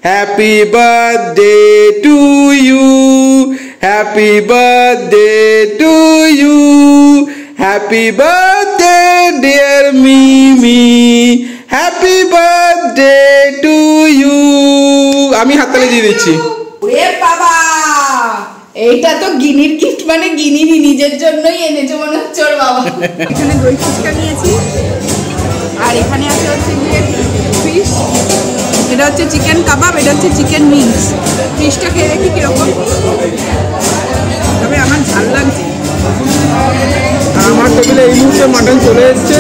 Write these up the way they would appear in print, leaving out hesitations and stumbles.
Happy birthday to you. Happy birthday to you. Happy birthday dear Mimi. Happy birthday to you. আমি হাততালি দিয়ে দিচ্ছি। ওরে বাবা, এইটা তো গিনির গিফট, মানে গিনি নিজের জন্যই এনেছে মনে হচ্ছে ওর বাবা। এখানে দই ফুচকা নিয়েছি আর এখানে আছে হচ্ছে গিয়ে ফিশ, এটা হচ্ছে চিকেন কাবাব, এটা হচ্ছে চিকেন উইংস। ফিশটা খেয়ে দেখি কিরকম, তবে আমার ঝাল লাগছে। আর আমার টেবিলে এই মুহূর্তে মাটন চলে এসছে,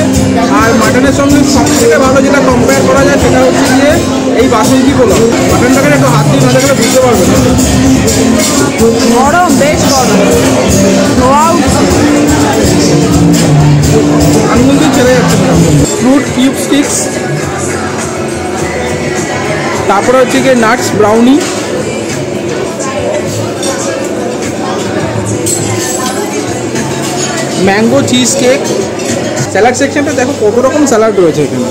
আর মাটনের সঙ্গে সবথেকে ভালো যেটা কম্পেয়ার করা যায় সেটা হচ্ছে গিয়ে এই বাসন্তী পোলাও। মাটনটাকে একটু হাত দিয়ে না দেখলে বুঝতে পারবে না, গরম, বেশ গরম, ধোয়া উঠছে, আঙুল দিয়ে ছেড়ে যাচ্ছে। ফ্রুট কিউব স্টিক্স, তারপরে হচ্ছে গিয়ে nuts brownie, mango cheese cake. Salad সেকশনটা দেখো কত রকম স্যালাড রয়েছে এখানে।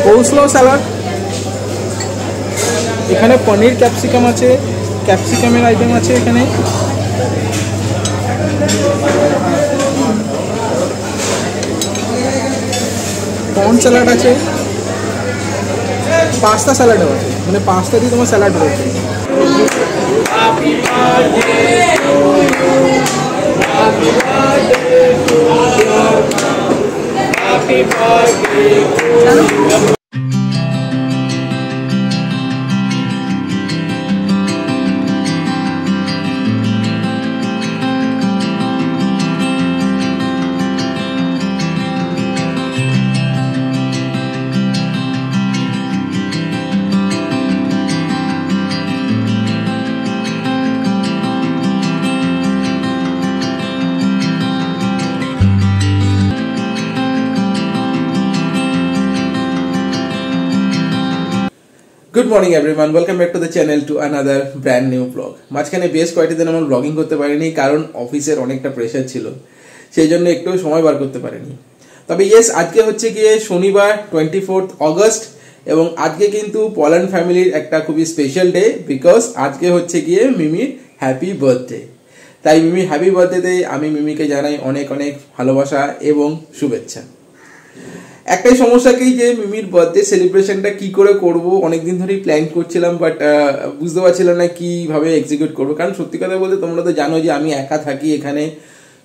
কোলস্লো স্যালাড, এখানে পনির ক্যাপসিকাম আছে, ক্যাপসিকামের আইটেম আছে এখানে। কর্ন স্যালাড আছে, পাস্তা স্যালাডও আছে, মানে পাস্তা দিয়ে তোমার স্যালাড রয়েছে। Happy birthday to you. Happy birthday to you. Happy birthday to you. Good morning everyone, welcome back to the channel to another brand new blog. মাঝখানে বেশ কয়েকটি দিন আমার ব্লগিং করতে পারিনি, কারণ অফিসের অনেকটা প্রেশার ছিল, সেই জন্য একটু সময় বার করতে পারিনি। তবে ইয়েস, আজকে হচ্ছে গিয়ে শনিবার 24 অগস্ট, এবং আজকে কিন্তু পল্যান্ড ফ্যামিলির একটা খুবই স্পেশাল ডে, বিকজ আজকে হচ্ছে গিয়ে মিমির হ্যাপি বার্থডে। তাই মিমি হ্যাপি বার্থডেতে আমি মিমিকে জানাই অনেক অনেক ভালোবাসা এবং শুভেচ্ছা। একটাই সমস্যা কি, যে মিমির বার্থডে সেলিব্রেশনটা কি করে করব, অনেকদিন ধরেই প্ল্যান করছিলাম, বাট বুঝতে পারছিলাম না কিভাবে এক্সিকিউট করবো। কারণ সত্যি কথা বলতে তোমরা তো জানো যে আমি একা থাকি এখানে,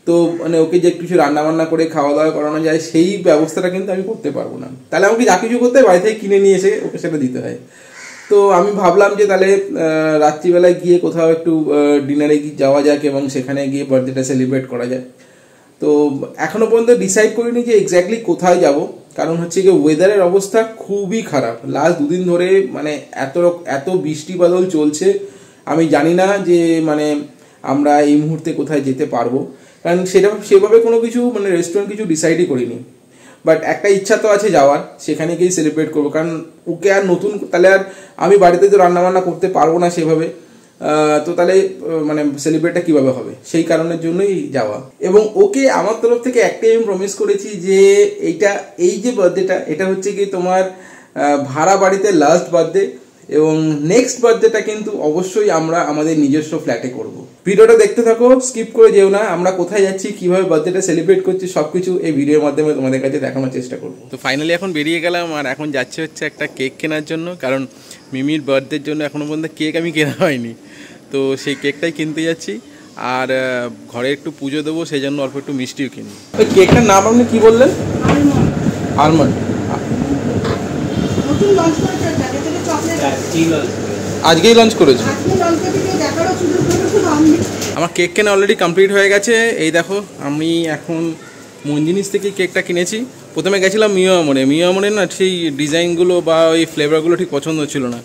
তো মানে ওকে যে কিছু রান্না বান্না করে খাওয়া দাওয়া করানো যায় সেই ব্যবস্থাটা কিন্তু আমি করতে পারবো না। তাহলে আমাকে যা কিছু করতে হয় বাড়ি থেকে কিনে নিয়ে এসে ওকে সেটা দিতে হয়। তো আমি ভাবলাম যে তাহলে রাত্রিবেলায় গিয়ে কোথাও একটু ডিনারে যাওয়া যাক এবং সেখানে গিয়ে বার্থডেটা সেলিব্রেট করা যায়। তো এখনো পর্যন্ত ডিসাইড করিনি যে এক্স্যাক্টলি কোথায় যাব, কারণ হচ্ছে কি ওয়েদারের অবস্থা খুবই খারাপ। লাস্ট দুদিন ধরে মানে এত বৃষ্টি বাদল চলছে, আমি জানি না যে মানে আমরা এই মুহূর্তে কোথায় যেতে পারবো, কারণ সেভাবে কোনো কিছু মানে রেস্টুরেন্ট কিছু ডিসাইডই করিনি। বাট একটা ইচ্ছা তো আছে যাওয়ার, সেখানে গিয়ে সেলিব্রেট করবো। কারণ ওকে আর নতুন, তাহলে আর আমি বাড়িতে তো রান্নাবান্না করতে পারবো না সেভাবে, তো তাহলে মানে সেলিব্রেটটা কিভাবে হবে, সেই কারণের জন্যই যাওয়া। এবং ওকে আমার তরফ থেকে একটাই আমি প্রমিস করেছি যে এই যে বার্থডেটা, এটা হচ্ছে কি তোমার ভাড়া বাড়িতে লাস্ট বার্থডে, এবং নেক্সট বার্থডেটা কিন্তু অবশ্যই আমরা আমাদের নিজস্ব ফ্ল্যাটে করব। ভিডিওটা দেখতে থাকো, স্কিপ করে যেও না। আমরা কোথায় যাচ্ছি, কিভাবে বার্থডেটা সেলিব্রেট করছি, সবকিছু এই ভিডিওর মাধ্যমে তোমাদের কাছে দেখানোর চেষ্টা করবো। তো ফাইনালি এখন বেরিয়ে গেলাম, আর এখন যাচ্ছে হচ্ছে একটা কেক কেনার জন্য, কারণ মিমির বার্থডের জন্য এখনো পর্যন্ত কেক আমি কেনা হয়নি, তো সেই কেকটাই কিনতে যাচ্ছি। আর ঘরে একটু পুজো দেবো, সেই জন্য অল্প একটু মিষ্টিও কিনি। ওই কেকটার নাম আপনি কি বললেন? আলমন্ড। আজকেই লঞ্চ করেছি। আমার কেক কেনা অলরেডি কমপ্লিট হয়ে গেছে। এই দেখো, আমি এখন মঞ্জিনিস থেকে কেকটা কিনেছি। প্রথমে গেছিলাম মিয়ামনে না, সেই ডিজাইনগুলো বা ওই ফ্লেভারগুলো ঠিক পছন্দ ছিল না,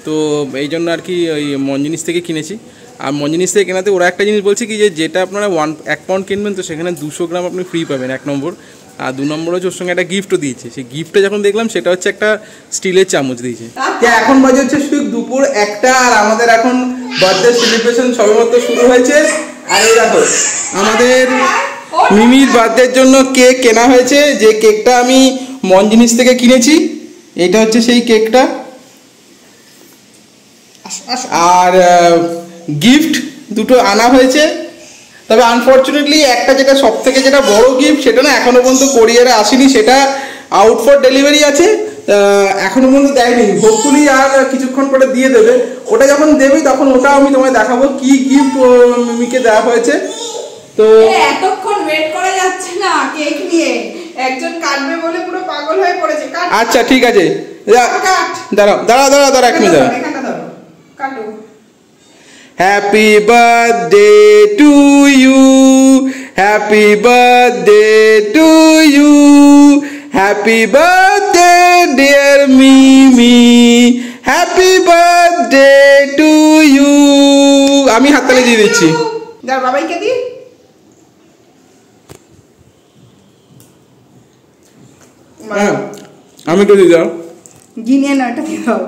তো এই জন্য আর কি ওই মঞ্জিনিস থেকে কিনেছি। আর মঞ্জিনিস থেকে কেনাতে ওরা একটা জিনিস বলছে কি, যে যেটা আপনারা 1 পাউন্ড কিনবেন তো সেখানে 200 গ্রাম আপনি ফ্রি পাবেন, 1 নম্বর। আর 2 নম্বর হচ্ছে ওর সঙ্গে একটা গিফটও দিয়েছে। সেই গিফটটা যখন দেখলাম সেটা হচ্ছে একটা স্টিলের চামচ দিয়েছে। এখন বাজে হচ্ছে ঠিক দুপুর 1টা, আর আমাদের এখন বার্থডে সেলিব্রেশন সবেমাত্র শুরু হয়েছে। আর এই দেখো আমাদের মিমির বার্থডের জন্য কেক কেনা হয়েছে, যে কেকটা আমি মঞ্জিনিস থেকে কিনেছি। এটা হচ্ছে সেই কেকটা, আর গিফট দুটো আনা হয়েছে। তবে আনফর্চুনেটলি একটা যেটা সব থেকে যেটা বড় গিফট সেটা না এখনো পর্যন্ত কোরিয়ারে আসেনি, সেটা আউট ফর ডেলিভারি আছে, এখনো পর্যন্ত দেয়নি। হোপফুলি আর কিছুক্ষণ পরে দিয়ে দেবে। ওটা যখন দেবে তখন ওটা আমি তোমায় দেখাবো কি গিফট মিমিকে দেওয়া হয়েছে। তো এতক্ষণ ওয়েট করা যাচ্ছে না কেক নিয়ে, একজন কাটবে বলে পুরো পাগল হয়ে পড়েছে। আচ্ছা ঠিক আছে, দাঁড়াও দাঁড়াও দাঁড়াও দাঁড়াও 1 মিনিট দাঁড়াও। কাটো। Happy birthday to you, happy birthday to you, happy birthday dear Mimi, happy birthday to you. আমি হাততালি দিয়ে দিচ্ছি। দাও বাবাইকে দি। আমি তো দিয়ে দাও। গিনিয়ে না, এটা দিয়ে দাও।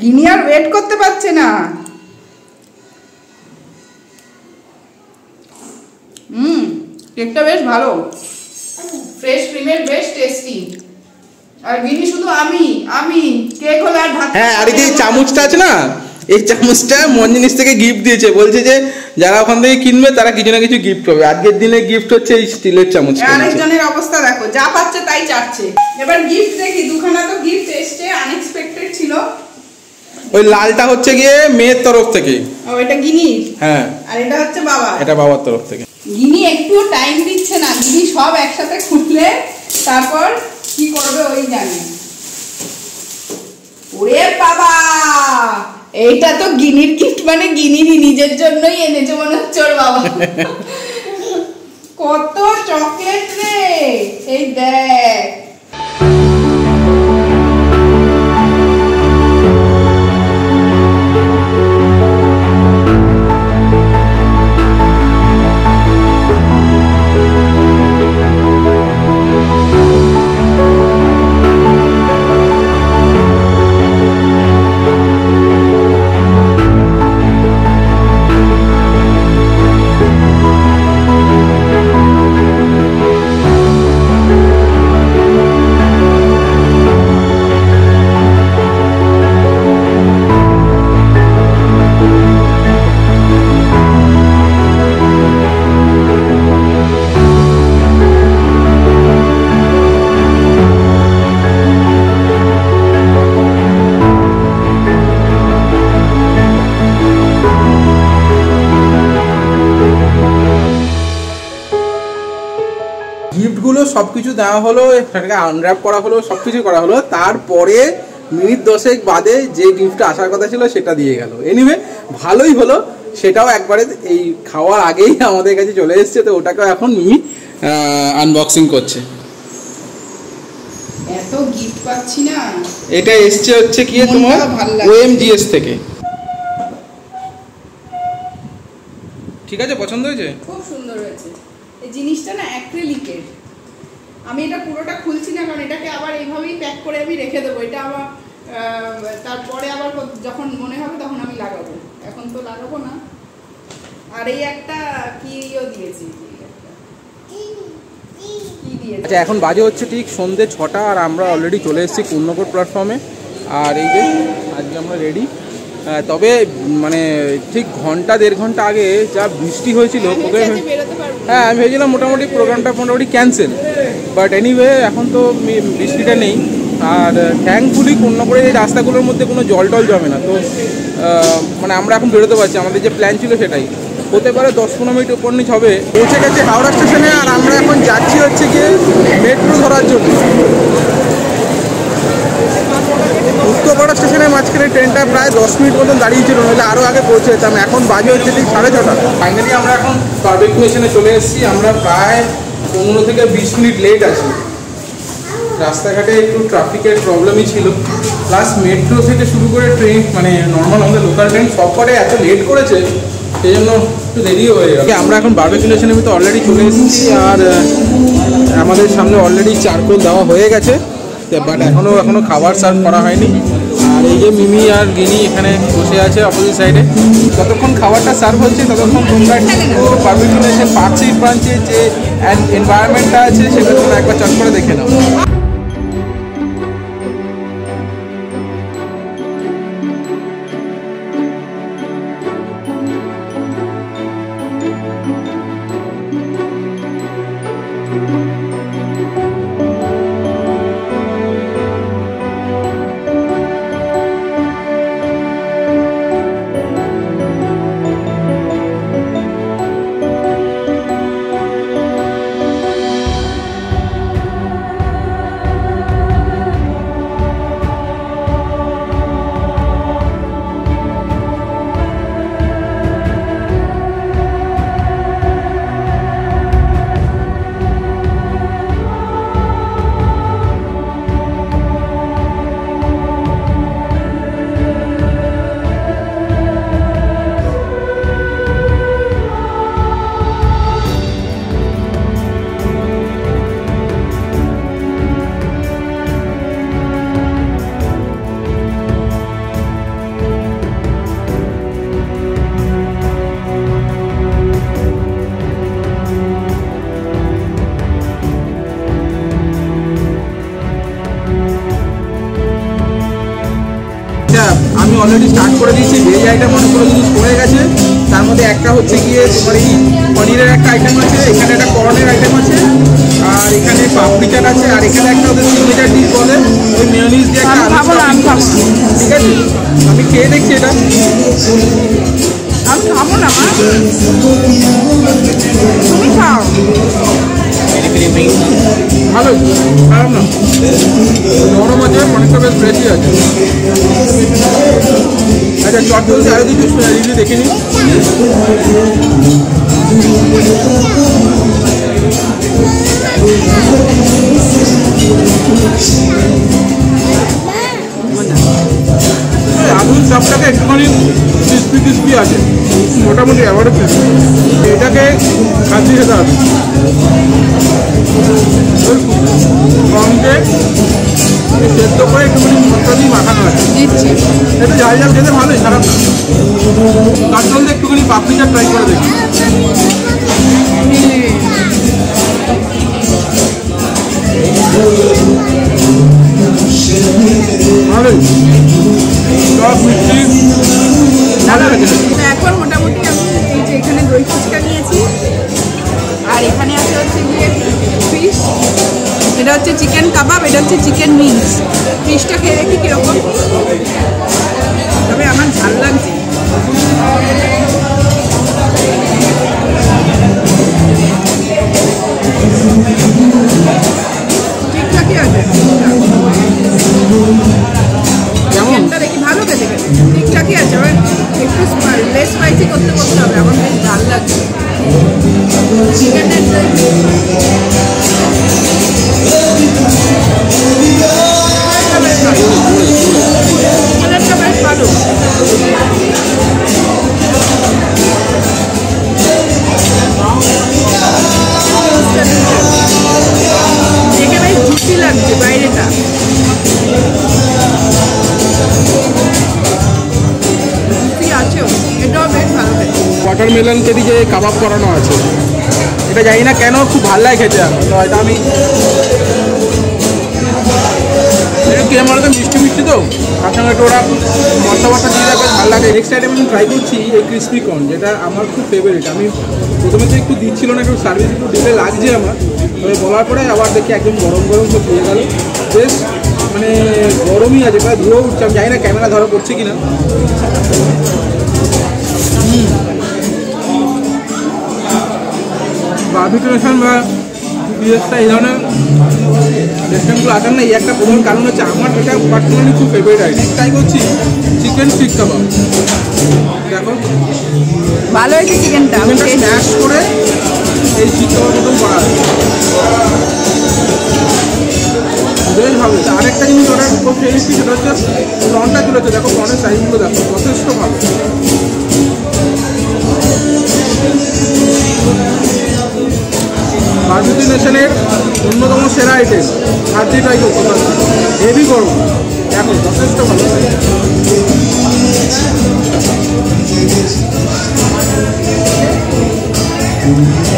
গিনি আর ওয়েট করতে পারছে না। কেকটা বেশ ভালো, ফ্রেশ ক্রিমের, বেশ টেস্টি। আর গিনি শুধু আমি কেক হলে আর ভাত। হ্যাঁ, আর এই যে চামচটা আছে না, এই চামচটা মন জিনিস থেকে গিফট দিয়েছে, বলছে যে যারা ওখান থেকে কিনবে তারা কিছু না কিছু গিফট পাবে। আজকের দিনে গিফট হচ্ছে এই স্টিলের চামচ। আরেকজনের অবস্থা দেখো, যা পাচ্ছে তাই চাচ্ছে। এবার গিফট দেখি, দুখানা তো গিফট এসছে, আনএক্সপেক্টেড ছিল। ওই লালটা হচ্ছে গিয়ে মেয়ের তরফ থেকে। ও এটা গিনির? হ্যাঁ। আর এটা হচ্ছে বাবা? এটা বাবার তরফ থেকে। গিনি একটু টাইম দিচ্ছে না, গিনি সব একসাথে খুললে তারপর কি করবে ওই জানে। ওরে বাবা, এইটা তো গিনির গিফট, মানে গিনিরই নিজের জন্যই এনেছে মনে হচ্ছে ওর বাবা। কত চকলেট রে, এই দেখ। গিফটগুলো সবকিছু দেওয়া হলো, সেটাকে আনর্যাপ করা হলো, সবকিছু করা হলো। তারপরে মিনিট 10 বাদে যে গিফটটা আসার কথা ছিল সেটা দিয়ে গেল। এনিওয়ে ভালোই হলো, সেটাও একবারে এই খাওয়ার আগেই আমাদের কাছে চলে এসেছে। তো ওটাকেও এখন মিমি আনবক্সিং করছে। এত গিফট পাচ্ছি না। এটা এসছে হচ্ছে কি তোমার OMGS থেকে। ঠিক আছে, পছন্দ হয়েছে? খুব সুন্দর হয়েছে। এই জিনিসটা না অ্যাক্রিলিকের। আমি এটা পুরোটা খুলছি না, কারণ এটাকে আবার এইভাবেই প্যাক করে আমি রেখে দেবো। এটা আবার তারপরে আবার যখন মনে হবে তখন আমি লাগাবো, এখন তো লাগাবো না। আর এই একটা কিও দিয়েছি। আচ্ছা, এখন বাজে হচ্ছে ঠিক সন্ধ্যে 6টা, আর আমরা অলরেডি চলে এসেছি কুন্নকর প্ল্যাটফর্মে। আর এই যে আজকে আমরা রেডি। তবে মানে ঠিক ঘন্টা 1.5 ঘন্টা আগে যা বৃষ্টি হয়েছিল, হ্যাঁ আমি ভেবেছিলাম মোটামুটি প্রোগ্রামটা মোটামুটি ক্যান্সেল, বাট এনিওয়ে এখন তো বৃষ্টিটা নেই। আর থ্যাঙ্কফুলি কুন্নকরের এই রাস্তাগুলোর মধ্যে কোনো জল টল জমে না। তো মানে আমরা এখন বেরোতে পারছি, আমাদের যে প্ল্যান ছিল সেটাই। হতে পারে 10-15 মিনিট উপর নিচ হবে। পৌঁছে গেছে হাওড়া স্টেশনে, আর আমরা এখন যাচ্ছি হচ্ছে গিয়ে মেট্রো ধরার জন্য। উত্তরপাড়া স্টেশনের মাঝখানে ট্রেনটা প্রায় 10 মিনিট মতন দাঁড়িয়েছিল, নইলে আরও আগে পৌঁছে যেতাম। এখন বাজে হচ্ছে ঠিক 6:30। ফাইনালি আমরা এখন বারবিকিউ স্টেশনে চলে এসেছি। আমরা প্রায় 15 থেকে 20 মিনিট লেট আছি। রাস্তাঘাটে একটু ট্রাফিকের প্রবলেমই ছিল, প্লাস মেট্রো থেকে শুরু করে ট্রেন, মানে নর্মাল আমাদের লোকাল ট্রেন সবকটাই এত লেট করেছে, সেই জন্য একটু দেরিও হয়ে গেল। আমরা এখন বারবিকিউ স্টেশনের ভিতরে অলরেডি চলে এসেছি, আর আমাদের সামনে অলরেডি চারকোল দেওয়া হয়ে গেছে, বাট এখনো খাবার সার্ভ করা হয়নি। আর এই যে মিমি আর গিনি এখানে বসে আছে অপোজিট সাইডে। যতক্ষণ খাবারটা সার্ভ হচ্ছে ততক্ষণ তোমরা বারবিকিউ নেশন পার্ক স্ট্রিট ব্রাঞ্চে যে এনভায়রনমেন্টটা আছে সেটা তোমরা একবার চট করে দেখে নাও। অলরেডি স্টার্ট করে দিয়েছি। ভেজ আইটেম অনেকগুলো জিনিস পড়ে গেছে, তার মধ্যে একটা হচ্ছে গিয়ে তোমার এই পনিরের একটা আইটেম আছে, এখানে একটা কর্নের আইটেম আছে, আর এখানে পাপড়ি চাট আছে, আর এখানে একটা ওদের সিগনেচার ডিশ বলে ওই মেয়োনিজ দিয়ে একটা আলু স্টাফিং করে। ঠিক আছে, আমি খেয়ে দেখছি এটা। আমি খাবো না মা, তুমি খাও। ভালো, খারাপ না, নরম আছে, অনেকটা বেশ ফ্রেশই আছে। আচ্ছা চট চলছে, আরো কিছু রিভিউ দেখে নিই। আলুর চপটাকে একটুখানি ক্রিস্পি ক্রিস্পি আছে, মোটামুটি আবারও ক্রিস্পি। এটাকে খাসি খেতে হবে কমকে সেদ্ধ করে একটুখানি মশলা দিয়ে মাখানো আছে। একটু ঝাল ঝাল খেতে ভালোই, খারাপ না। তার জন্য একটুখানি পাপড়িটা ট্রাই করে দেখি। ভালোই টক মিষ্টি ভালো লাগছে। এখন মোটামুটি আমি এই যে এখানে দই ফুচকা নিয়েছি, আর এখানে আছে হচ্ছে গিয়ে ফিশ, এটা হচ্ছে চিকেন কাবাব, এটা হচ্ছে চিকেন উইংস। ফিশটা খেয়ে দেখি কিরকম, তবে আমার ঝাল লাগছে। ঠিকঠাকই আছে, চিকেনটা দেখি ভালো খেতে গেলে ঠিকঠাকই আছে, এবার একটু লেস স্পাইসি করতে হবে, আমার বেশ ঝাল লাগছে চিকেনের। চিকেনটা বেশ ভালো, দেখে বেশ জুসি লাগছে বাইরেটা। ওয়াটারমেলন কেটে যে কাবাব করানো আছে, এটা জানি না কেন খুব ভালো লাগে খেতে। তো এটা আমি কেমন বলতো মিষ্টি মিষ্টি, তো তার সঙ্গে একটু ওরা মশলা মশলা দিয়ে দেয়, বেশ ভালো লাগে। নেক্সট আইটেম আমি ট্রাই করছি এই ক্রিসপি কর্ন, যেটা আমার খুব ফেভারিট। আমি প্রথমে তো একটু দিচ্ছিল না, একটু সার্ভিস একটু দিলে লাগছে আমার, তবে বলার পরে আবার দেখি একদম গরম গরম সব দিয়ে গেল, বেশ মানে গরমই আছে, প্রায় ধুয়েও উঠছে। আমি জানি না ক্যামেরা ধরা পড়ছে কিনা। বারবিকিউ রেস্টুরেন্ট বা পিএসটা এই ধরনের রেস্টুরেন্টগুলো আসার না, এই একটা প্রধান কারণ হচ্ছে আমার এটা পার্সোনালি খুব ফেভারিট আইটেম। ট্রাই করছি চিকেন শিক কাবাব, দেখো ভালো হয়েছে চিকেনটা। স্ম্যাশ করে এই শিক কাবাব মতন করা আছে, বেশ ভালো। আরেকটা জিনিস অর্ডার করতে এসেছি, সেটা হচ্ছে প্রনটা তুলেছে, দেখো প্রনের সাইজগুলো দেখো যথেষ্ট ভালো। বারবিকিউ নেশনের অন্যতম সেরা আইটেম হার্ডি ট্রাই করতে পারছি, হেভি গরম, দেখো যথেষ্ট ভালো,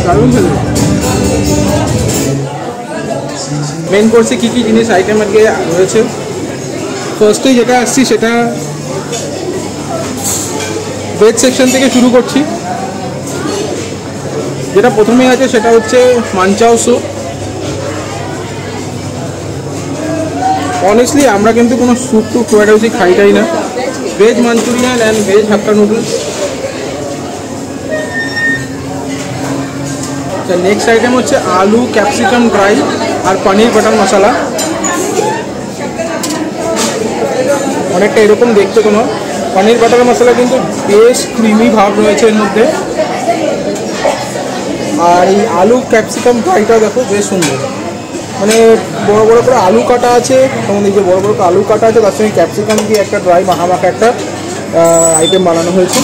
দারুণ খেলে। মেন কোর্সে কী কী জিনিস আইটেম আজকে রয়েছে, ফার্স্টে যেটা আসছি সেটা ভেজ সেকশন থেকে শুরু করছি। যেটা প্রথমেই আছে সেটা হচ্ছে মানচাও স্যুপ। অনেস্টলি আমরা কিন্তু কোনো স্যুপ টুপ খুব একটা বেশি খাইটাই না। Veg Manchurian and veg hakka noodles. আচ্ছা, নেক্সট আইটেম হচ্ছে আলু ক্যাপসিকাম ড্রাই আর পনির বাটার মশলা। অনেকটা এরকম দেখতে তোমার। পনির বাটার মশলা কিন্তু বেশ ক্রিমি ভাব রয়েছে এর মধ্যে। আর এই আলু ক্যাপসিকাম ফ্রাইটা দেখো বেশ সুন্দর, মানে বড় বড় করে আলু কাটা আছে, তখন এই যে বড় বড় করে আলু কাটা আছে, তার সঙ্গে ক্যাপসিকাম দিয়ে একটা ড্রাই মাখা মাখা একটা আইটেম বানানো হয়েছে।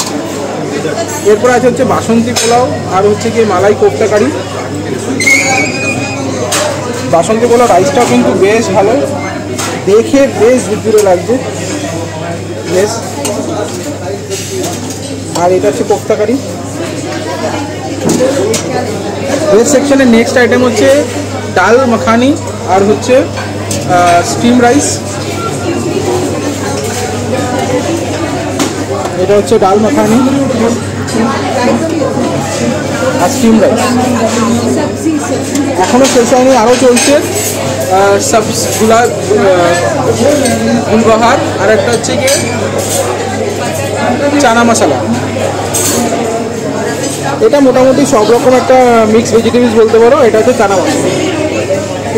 এরপর আছে হচ্ছে বাসন্তী পোলাও আর হচ্ছে গিয়ে মালাই কোফতা কারি। বাসন্তী পোলাও রাইসটাও কিন্তু বেশ ভালো, দেখে বেশ ঝুরঝুরে লাগছে বেশ। আর এটা হচ্ছে কোফতা কারি। ভেজ সেকশনের নেক্সট আইটেম হচ্ছে ডাল মাখানি আর হচ্ছে স্টিম রাইস। এটা হচ্ছে ডাল মাখানি আর স্টিম রাইস। এখনো শেষ হয়নি, আরও চলছে গুলবাহার, আর একটা হচ্ছে গিয়ে চানা মশলা। এটা মোটামুটি সব রকম একটা মিক্স ভেজিটেবলস বলতে পারো। এটা হচ্ছে চানা মশলা।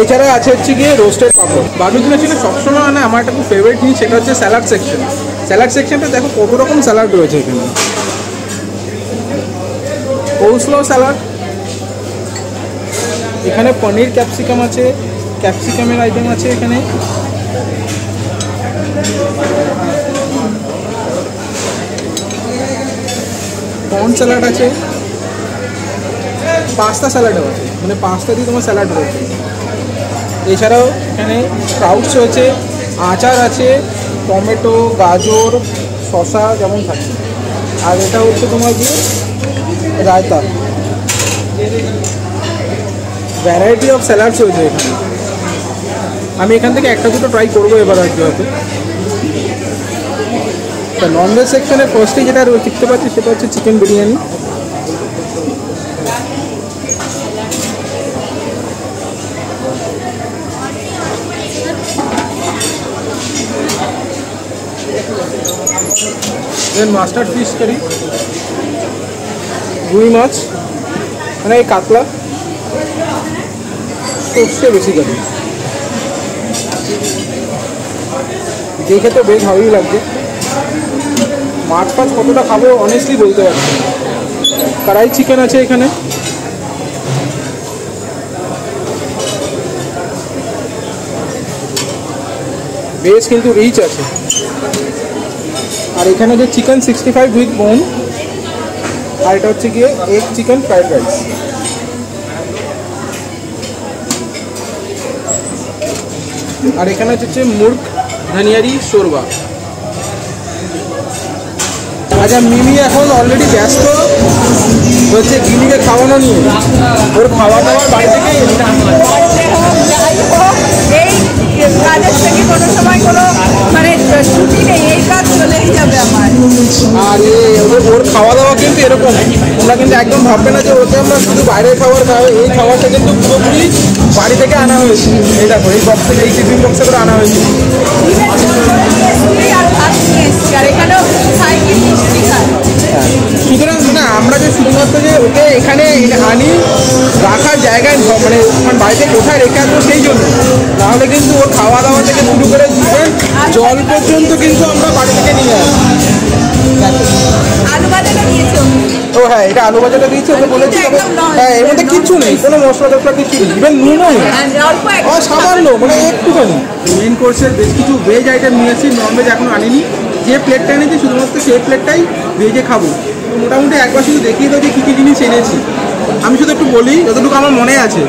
এছাড়া আছে হচ্ছে গিয়ে রোস্টেড পাপড়। বারবিকিউ নেশনে সবসময় মানে আমার একটা খুব ফেভারিট জিনিস, সেটা হচ্ছে স্যালাড সেকশন। স্যালাড সেকশনটা দেখো কত রকম স্যালাড রয়েছে এখানে। কোলস্লো স্যালাড, এখানে পনির ক্যাপসিকাম আছে, ক্যাপসিকামের আইটেম আছে এখানে। কর্ন স্যালাড আছে, পাস্তা স্যালাডও আছে, মানে পাস্তা দিয়ে তোমার স্যালাড রয়েছে। এছাড়াও এখানে স্প্রাউটস রয়েছে, আচার আছে, টমেটো, গাজর, শসা যেমন থাকে। আর এটা হচ্ছে তোমার কি রায়তা। ভ্যারাইটি অফ স্যালাডস রয়েছে এখানে। আমি এখান থেকে একটা দুটো ট্রাই করবো এবার আর কি হয়তো। তা ননভেজ সেকশনে ফার্স্টে যেটা দেখতে পাচ্ছি সেটা হচ্ছে চিকেন বিরিয়ানি। দেন মাস্টার্ড ফিশ কারি, রুই মাছ মানে এই কাতলা সর্ষে বেসিক্যালি, দেখে তো বেশ ভালোই লাগছে। মাছ ফাছ কতটা খাবো অনেস্টলি বলতে পারছি। কড়াই চিকেন আছে এখানে, বেশ কিন্তু রিচ আছে। আর এখানে যে চিকেন 65 উইথ বোন, আর এটা হচ্ছে গিয়ে এগ চিকেন ফ্রাইড রাইস। আর এখানে হচ্ছে মুর্গ ধনিয়ারি শোরবা। আচ্ছা, মিমি এখন অলরেডি ব্যস্ত হচ্ছে গিনিকে খাওয়ানো নিয়ে। ওর খাওয়া দাওয়ার বাড়ি থেকে এই কাজের থেকে কোনো সময় কোনো মানে ছুটি নেই, এই কাজ চলেই যাবে আমার। আর ওর খাওয়া দাওয়া কিন্তু এরকম, তোমরা কিন্তু একদম ভাববে না যে ওকে আমরা শুধু বাইরের খাবার খাই। এই খাবারটা কিন্তু পুরোপুরি বাড়ি থেকে আনা হয়েছে। এই দেখো এই বক্স থেকে, এই টিফিন বক্সে করে আনা হয়েছে। আর এখানেও খাই কি মিষ্টি খায়। সুতরাং না, আমরা যে শুধুমাত্র যে ওকে এখানে আনি রাখার জায়গায় মানে বাড়িতে কোথায় রেখে আসবো সেই জন্য, নাহলে কিন্তু ওর খাওয়া দাওয়া থেকে শুরু করে জল পর্যন্ত কিন্তু আমরা বাড়ি থেকে নিয়ে আসি। আলু ভাজাটা দিয়েছি। ও হ্যাঁ, এটা আলু ভাজাটা দিয়েছি, ওকে বলেছি। হ্যাঁ, এর মধ্যে কিচ্ছু নেই, কোনো মশলা টসলা কিছু নেই, ইভেন নুনও নেই, সামান্য মানে একটুখানি। মেন কোর্সের বেশ কিছু ভেজ আইটেম নিয়েছি, ননভেজ এখনো আনিনি। যে প্লেটটা এনেছি শুধুমাত্র সেই প্লেটটাই ভেজে খাবো। তো মোটামুটি একবার শুধু দেখিয়ে দাও যে কী কী জিনিস এনেছি। আমি শুধু একটু বলি যতটুকু আমার মনে আছে।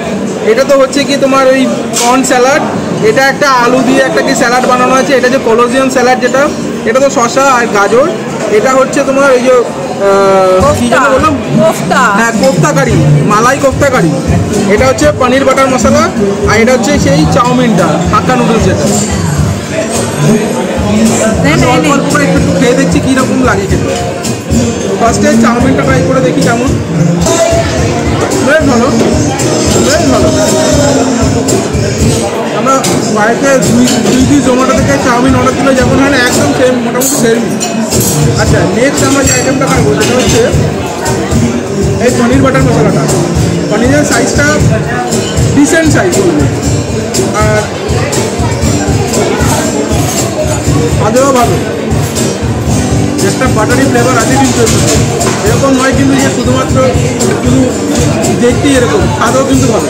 এটা তো হচ্ছে কি তোমার ওই কর্ন স্যালাড, এটা একটা আলু দিয়ে একটা কি স্যালাড বানানো আছে। এটা যে কলোজিয়াম স্যালাড, যেটা এটা তো শসা আর গাজর। এটা হচ্ছে তোমার ওই যে কি যেন বললাম, হ্যাঁ কোফতা কারি, মালাই কোফতা কারি। এটা হচ্ছে পনির বাটার মশলা। আর এটা হচ্ছে সেই চাউমিনটা, হাক্কা নুডলস যেটা। অল্প অল্প করে একটু খেয়ে দেখছি কীরকম লাগে খেতে। ফার্স্টে চাউমিনটা ট্রাই করে দেখি কেমন। বেশ ভালো, বেশ ভালো। আমরা বাড়িতে সুইগি জোম্যাটো থেকে চাউমিন অর্ডার দিলে যেমন হয় না, একদম সেম, মোটামুটি সেম। আচ্ছা, নেক্সট আমরা যে আইটেমটা খাবো সেটা হচ্ছে এই পনির বাটার মশলাটা। পনিরের সাইজটা ডিসেন্ট সাইজ, আর আদেও ভালো, একটা বাটারি ফ্লেভার আছে। কিন্তু এরকম নয় কিন্তু যে শুধুমাত্র শুধু দেখতেই এরকম, স্বাদও কিন্তু ভালো,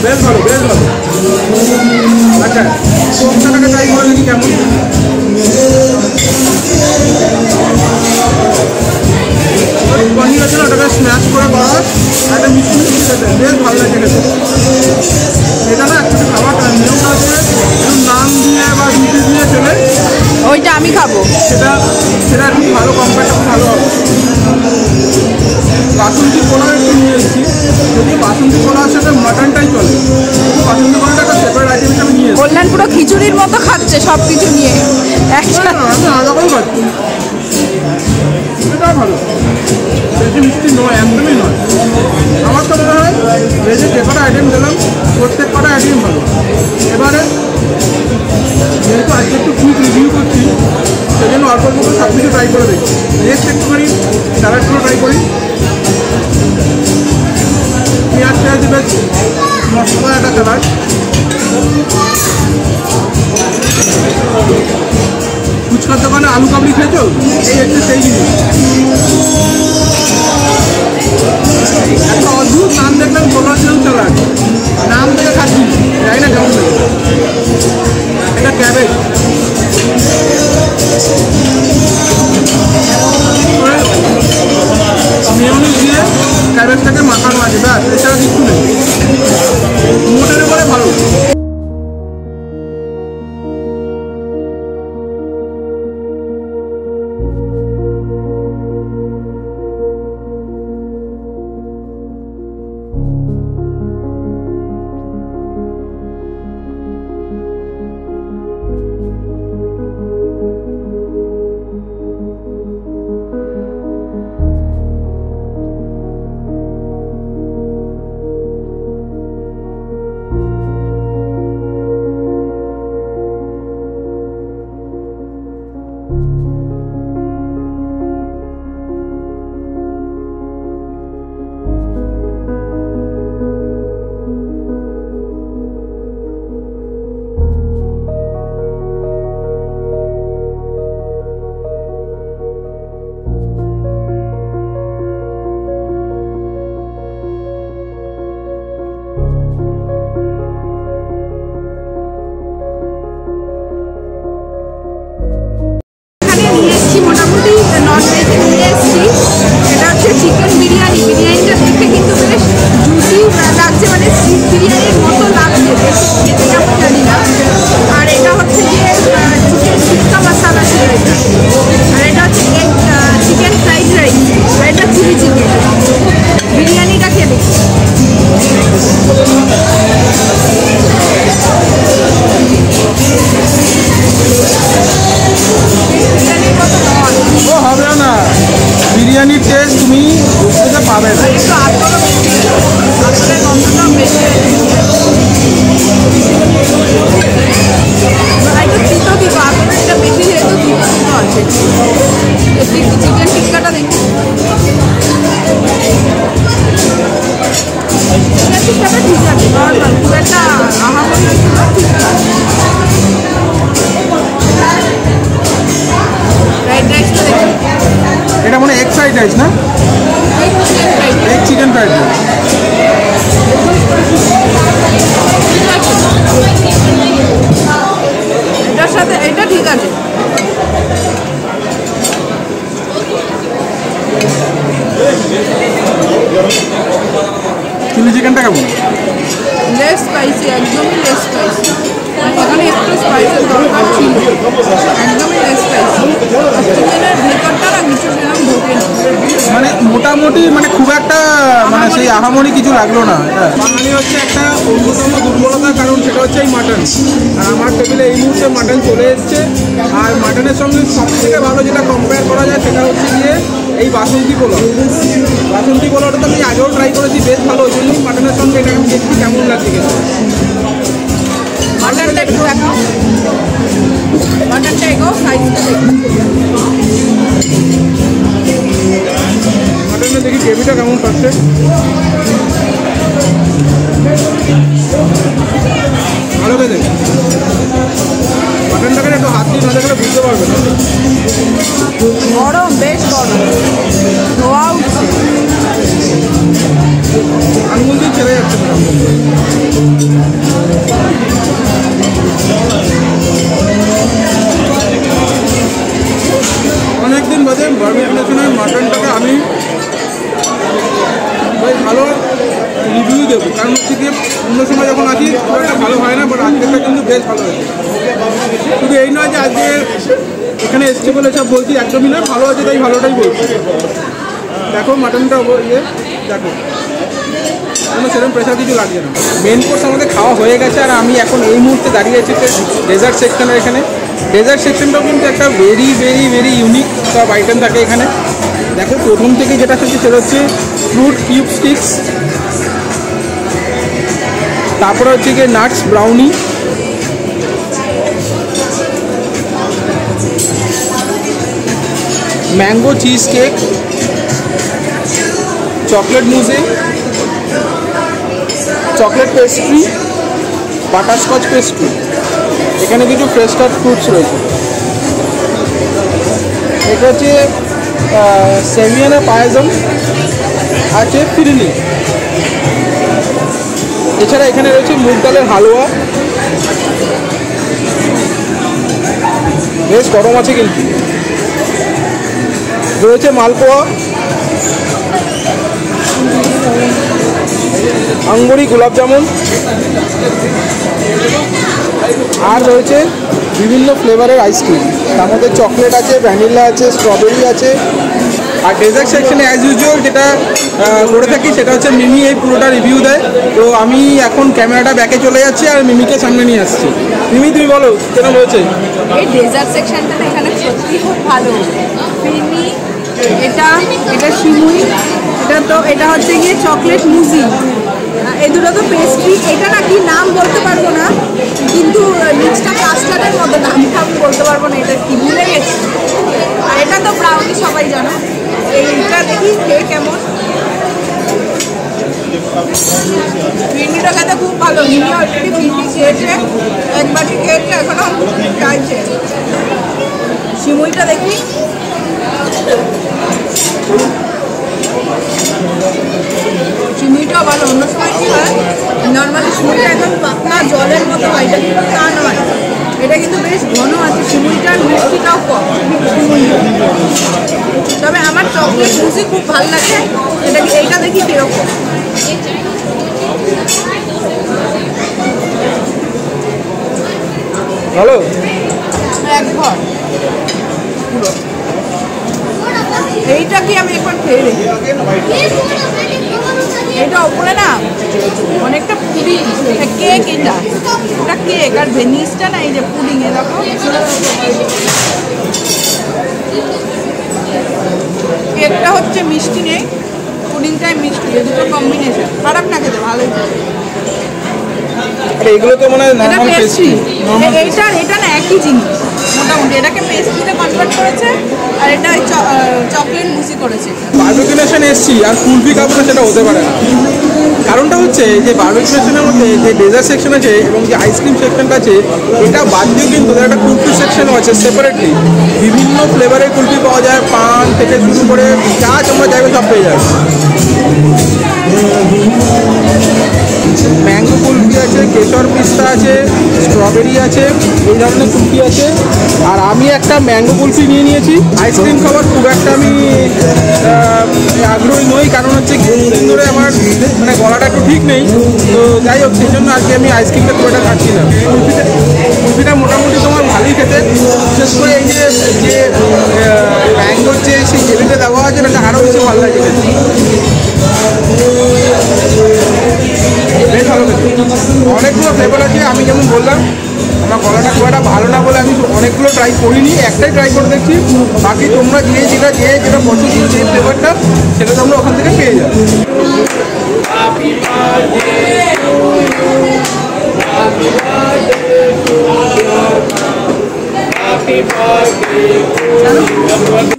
বেশ ভালো, বেশ ভালো। আচ্ছা, কোফতাটাকে ট্রাই করে দেখি কেমন। পনির আছে না, ওটাকে স্ম্যাশ করে করা, একটা মিষ্টি মিষ্টি খেতে বেশ ভালো লাগে খেতে। এটা না একটা খাবারটা নিয়মটা আছে, নাম দিয়ে বা রুটি দিয়ে চলে, ওইটা আমি খাবো। সেটা একটু ভালো, কম্পারটা ভালো হবে। বাসন্তী পোলাও একটু নিয়ে এসেছি, যদি বাসন্তী পোলাওর সাথে মাটনটাই চলে, কিন্তু বাসন্তী পোলাওটা একটা সেপারেট আইটেম হিসাবে নিয়ে এসেছি। বললেন পুরো খিচুড়ির মতো খাচ্ছে সব কিছু নিয়ে একটা। ভালো, বেশি মিষ্টি নয়, একদমই নয়। আমার তো মনে হয় ভেজে যে কটা আইটেম দিলাম প্রত্যেক কটা আইটেম ভালো। এবারে যেহেতু আজকে একটু ফুড রিভিউ করছি, সেজন্য অল্প অল্প করে সব কিছু ট্রাই করে দেখি। নেক্সট একটুখানি স্যালাডগুলো ট্রাই করি। পেঁয়াজ পেঁয়াজ বেশ মশলা একটা স্যালাড। ফুচকার দোকানে আলু কাবলি খেয়েছো? এই হচ্ছে সেই জিনিস। একটা অদ্ভুত নাম দেখলাম, কোলাজেন স্যালাড। নাম থেকে খাচ্ছি, জানি না কেমন লাগে। এটা ক্যাবেজ, মেয়োনিজ দিয়ে ক্যাবেজটাকে মাখানো আছে, ব্যাস, এছাড়া কিছু নেই। মোটের উপরে ভালো। মোটামুটি নন ভেজে নিয়ে এসেছি। এটা হচ্ছে চিকেন বিরিয়ানি। বিরিয়ানিটা দেখতে কিন্তু বেশ জুসি লাগছে, মানে স্টিক বিরিয়ানির মতো লাগছে, খেতে কেমন জানি না। আর এটা হচ্ছে যে চিকেন টিক্কা মশালা ছিল এটা। আর এটা হচ্ছে চিকেন ফ্রাইড রাইস, আর এটা চিলি চিকেন। বিরিয়ানিটা খেয়ে দেখি। হবে না, বিরিয়ানির টেস্ট তুমি বুঝতে পাবে না। একটু আতরও বেশি, আতরের গন্ধটাও বেশি। একটু তিতো দিব, আতরেরটা বেশি যেহেতু তিতো তিতো আছে। চিকেন টিক্কাটা দেখি। চিকেন টিক্কাটা ঠিক আছে, নর্মাল, খুব একটা আহামরি ঠিক আছে। ফ্রাইড রাইসটা দেখি। এটা মানে এগ ফ্রাইড রাইস না? Egg chicken fried rice. এটার সাথে এটা ঠিক আছে। চিলি চিকেনটা কেমন? লেস স্পাইসি, একদমই লেস স্পাইসি। এখানে একটু স্পাইসের দরকার ছিল, একদমই লেস স্পাইসি। চিকেনের ভেতরটা না কিছু সেরকম ঢোকে না, মানে মোটামুটি, মানে খুব একটা মানে সেই আহামরি কিছু লাগলো না। বাঙালি হচ্ছে একটা অন্যতম দুর্বলতার কারণ, সেটা হচ্ছে এই মাটন। আর আমার টেবিলে এই মুহূর্তে মাটন চলে এসছে। আর মাটনের সঙ্গে সবথেকে ভালো যেটা কম্পেয়ার করা যায় সেটা হচ্ছে গিয়ে এই বাসন্তী পোলাও। বাসন্তী পোলাওটা তো আমি আগেও ট্রাই করেছি, বেশ ভালো। ওই জন্যই মাটনের সঙ্গে এটা আমি দেখছি কেমন লাগছে কিন্তু। মাটনটা একটু দেখাও, মাটনটা এগো সাইজটা দেখো। মাটনের দেখি গ্রেভিটা কেমন পাচ্ছে। ভালো খেতে। মাটনটাকে একটু হাত দিয়ে না দেখলে বুঝতে পারবে না। গরম, বেশ গরম, ধোয়া উঠছে। আঙুল দিয়ে ছেড়ে যাচ্ছে। অনেকদিন বাদে বারবিকিউ নেশনের মাটনটাকে আমি বেশ ভালো রিভিউ দেবো, কারণ হচ্ছে গিয়ে অন্য সময় যখন আসি খুব একটা ভালো হয় না, বাট আজকেরটা কিন্তু বেশ ভালো হয়েছে। শুধু এই নয় যে আজকে এখানে এসছে বলে সব বলছি, একদমই না, ভালো আছে তাই ভালোটাই বলছি। দেখো মাটনটা ইয়ে দেখো। কোনো সেরকম প্রেশার কিছু লাগছে না। মেন কোর্স আমাদের খাওয়া হয়ে গেছে, আর আমি এখন এই মুহূর্তে দাঁড়িয়ে আছি ডেজার্ট সেকশনের এখানে। ডেজার্ট সেকশনটাও কিন্তু একটা ভেরি ভেরি ভেরি ইউনিক সব আইটেম থাকে এখানে। দেখো প্রথম থেকে যেটা থাকে সেটা হচ্ছে ফ্রুট কিউব স্টিক্স, তারপরে হচ্ছে গিয়ে nuts brownie, mango cheese cake, chocolate mousse, chocolate pastry, butterscotch pastry. এখানে কিছু ফ্রেশ কাট ফ্রুটস রয়েছে। এটা হচ্ছে সেভিয়ানা পায়াজম, আছে ফিরনি। এছাড়া এখানে রয়েছে মুগ ডালের হালুয়া, বেশ গরম আছে কিন্তু। রয়েছে মালপোয়া, আঙ্গুরি গোলাপ জামুন, আর রয়েছে বিভিন্ন ফ্লেভারের আইসক্রিম। তার মধ্যে চকলেট আছে, ভ্যানিলা আছে, স্ট্রবেরি আছে। আর ডেজার্ট সেকশনে অ্যাজ ইউজুয়াল যেটা করে থাকি সেটা হচ্ছে মিমি এই পুরোটা রিভিউ দেয়। তো আমি এখন ক্যামেরাটা ব্যাকে চলে যাচ্ছি আর মিমিকে সামনে নিয়ে আসছি। মিমি তুমি বলো কেন রয়েছে এই ডেজার্ট সেকশনটা এখানে সত্যি খুব ভালো। মিমি এটা শিমুই, এটা হচ্ছে গিয়ে চকলেট মুজি, এই দুটো তো পেস্ট্রি। এটা না কি নাম বলতে পারবো না, কিন্তু নিচটা কাস্টার্ডের মতো, নামটা আমি বলতে পারবো না, এটা কি ভুলে গেছি। আর এটা তো ব্রাউনি সবাই জানো। এইটা দেখি খেয়ে কেমন। ভিন্ডিটা খেতে খুব ভালো। মিনি অলরেডি ভিন্ডি খেয়েছে, একবারই খেয়েছে, এখনো চাইছে। সিমুইটা দেখি। সিমুইটাও ভালো। অন্য সময় কি হয়, নর্মালি সিমুইটা একদম পাতলা জলের মতো হয়, এটা কিন্তু তা নয়, এটা কিন্তু বেশ ঘন আছে। সিমুইটার মিষ্টিটাও কম। তবে আমার চকলেট মুজি খুব ভালো লাগে। এইটা দেখি কিরকম। ভালো এক ঘর পুরো। এইটা কি আমি একবার খেয়ে দেখি। এটা ওপরে না অনেকটা পুডিং কেক, এটা কেক আর ভেনিসটা না এই যে পুডিং। এ দেখো কেকটা হচ্ছে মিষ্টি নেই, পুডিংটাই মিষ্টি, এই দুটো কম্বিনেশন খারাপ না খেতে, ভালোই। এগুলো তো মানে নরমাল পেস্ট্রি। এটা না একই জিনিস মোটামুটি। এটাকে পেস্ট্রিতে কনভার্ট করেছে আর এটা চকলেট মুসি করেছে। বারবিকিউ নেশন এসছি আর কুলফি খাবো না সেটা হতে পারে না। কারণটা হচ্ছে যে বারবিকিউ নেশনের মধ্যে যে ডেজার্ট সেকশন আছে এবং যে আইসক্রিম সেকশনটা আছে, এটা বাদ দিয়েও কিন্তু একটা কুলফি সেকশনও আছে সেপারেটলি। বিভিন্ন ফ্লেভারের কুলফি পাওয়া যায়, পান থেকে শুরু করে যা তোমরা চাইবে সব পেয়ে যাবে। ম্যাঙ্গো কুলফি আছে, কেশর পিস্তা আছে, স্ট্রবেরি আছে, এই ধরনের কুলফি আছে। আর আমি একটা ম্যাঙ্গো কুলফি নিয়ে নিয়েছি। আইসক্রিম খাবার খুব একটা আমি আগ্রহী নই, কারণ হচ্ছে কিছুদিন ধরে আমার মানে গলাটা একটু ঠিক নেই। তো যাই হোক, সেই জন্য আর কি আমি আইসক্রিমটা খুব একটা খাচ্ছি না। কুলফিটা মোটামুটি তোমার ভালোই খেতে, বিশেষ করে এই যে ম্যাঙ্গোর যে সেই জেলিটা দেওয়া আছে এটা আরও বেশি ভালো লাগে খেতে। বেশ ভালো খেতে। অনেকগুলো ফ্লেভার আছে, আমি যেমন বললাম আমার গলাটা খুব একটা ভালো না বলে আমি অনেকগুলো ট্রাই করিনি, একটাই ট্রাই করে দেখছি। বাকি তোমরা যেটা পছন্দ যে ফ্লেভারটা সেটা তোমরা ওখান থেকে পেয়ে যাবে।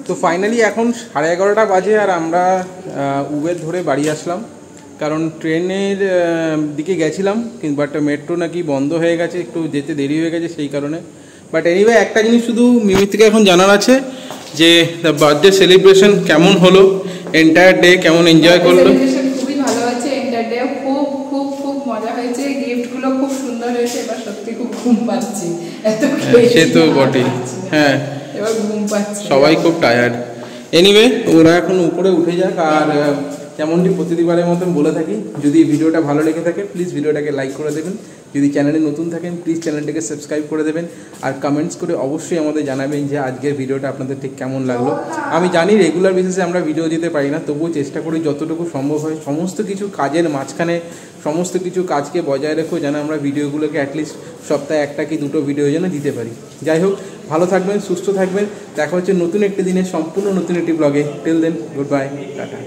তো ফাইনালি এখন 11:30 বাজে আর আমরা উবের ধরে বাড়ি আসলাম, কারণ ট্রেনের দিকে গেছিলাম বাট মেট্রো নাকি বন্ধ হয়ে গেছে, একটু যেতে দেরি হয়ে গেছে সেই কারণে। বাট এনিওয়ে একটা জিনিস শুধু মিমি থেকে এখন জানার আছে যে বার্থডে সেলিব্রেশন কেমন হলো, এন্টায়ার ডে কেমন এনজয় করলো। খুবই ভালো হয়েছে, এন্টায়ার ডে খুব খুব খুব মজা হয়েছে, গিফটগুলো খুব সুন্দর হয়েছে। এবার সত্যি খুব ঘুম পাচ্ছি, এত সে তো বটেই। হ্যাঁ, এবার ঘুম পাচ্ছি, সবাই খুব টায়ার্ড। এনিওয়ে ওরা এখন উপরে উঠে যাক। আর যেমনটি প্রতিবারের মতন বলে থাকি, যদি ভিডিওটা ভালো লেগে থাকে প্লিজ ভিডিওটাকে লাইক করে দেবেন, যদি চ্যানেলে নতুন থাকেন প্লিজ চ্যানেলটিকে সাবস্ক্রাইব করে দেবেন, আর কমেন্টস করে অবশ্যই আমাদের জানাবেন যে আজকের ভিডিওটা আপনাদের ঠিক কেমন লাগলো। আমি জানি রেগুলার বেসিসে আমরা ভিডিও দিতে পারি না, তবুও চেষ্টা করি যতটুকু সম্ভব হয় সমস্ত কিছু কাজের মাঝখানে সমস্ত কিছু কাজকে বজায় রেখো যেন আমরা ভিডিওগুলোকে অ্যাটলিস্ট সপ্তাহে একটা কি দুটো ভিডিও যেন দিতে পারি। যাই হোক, ভালো থাকবেন, সুস্থ থাকবেন, দেখা হচ্ছে নতুন একটি দিনে সম্পূর্ণ নতুন একটি ব্লগে। Till then, good bye, tata.